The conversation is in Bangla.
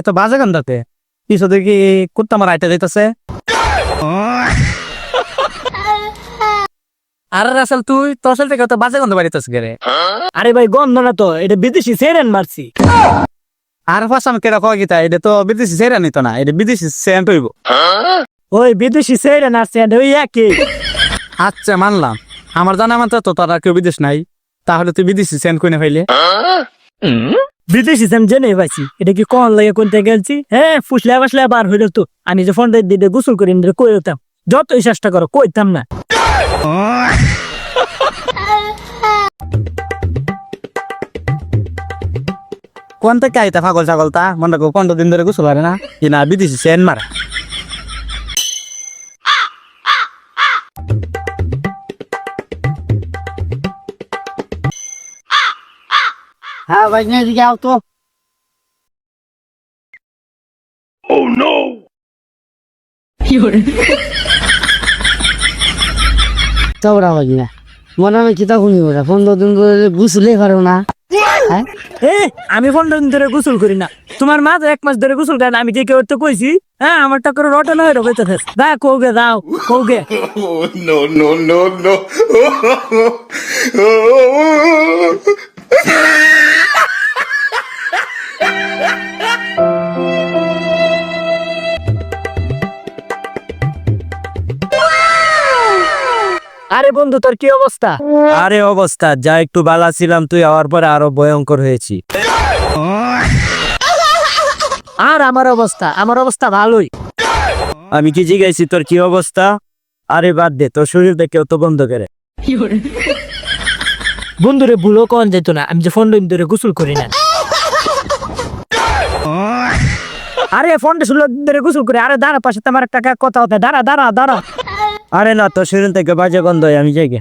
এত বাজে গন্ধাতে পিছু দেখি কুত্তা আমার আইটা যাইতেছে। আরে রাসেল তুই তোর থেকে তো বাজে গন্ধ বাড়িতেছ রে। আরে ভাই গন্ধ না তো, এটা বিদেশি সেরেন মারছি। আর ফার্স্ট আমি কেটা কয় গীতা এটা তো বিদেশি সেরা নিত না, এটা বিদেশি সেন্ট হইব। ওই বিদেশি সেরেন আসছে ওই একই। আচ্ছা মানলাম, আমার জানা মাত্র তো তারা কেউ বিদেশ নাই, তাহলে তুই বিদেশি সেন্ট কইনে ফাইলে। বিদেশি সেম জেনে পাইছি, এটা কি কন লাগে কোনতে গেলছি? হ্যাঁ ফুসলে বাসলে বার হইল তো। আমি যে ফোন দিয়ে গোসল করি কই হতাম, যতই চেষ্টা করো কইতাম না। কোন থেকে আইতা পাগল ছাগলতা মনে কো 15 দিন ধরে গোসল পারে না কি না বিদেশি সেন্ট মারা। হ্যাঁ ভাই নিয়ে যাও তো। চৌড়া বাজি না মনে হয় কিতা শুনি ওরা 15 দিন ধরে বুঝলে পারো না। আমি 15 দিন ধরে গোসল করি না, তোমার মা তো 1 মাস ধরে গোসল করে না। আমি কি করতে কইছি? হ্যাঁ আমারটা করে রটনা হয়ে রয়েছে। দা কৌগে দাও কৌগে। No, no, no, no. আরে বন্ধু তোর কি অবস্থা? আরে অবস্থা যা একটু বালা ছিলাম, তুই হওয়ার পরে আরো ভয়ঙ্কর হয়েছি। আর আমার অবস্থা ভালোই। আমি কি জিজ্ঞাসি তোর কি অবস্থা? আরে বাদ দে, তোর শরীর দেখে তো বন্ধ করে। বন্ধুরে ভুলো কোন যেত না, আমি যে 15 দিন ধরে গোসল করি না। আরে 15 দিন ধরে গোসল করি। আরে দাঁড়া, পাশে তোমার একটা কথা হতে। দাঁড়া। আরে না, তোর শরীর থেকে বাজে গন্ধ হয়, আমি যাই গে।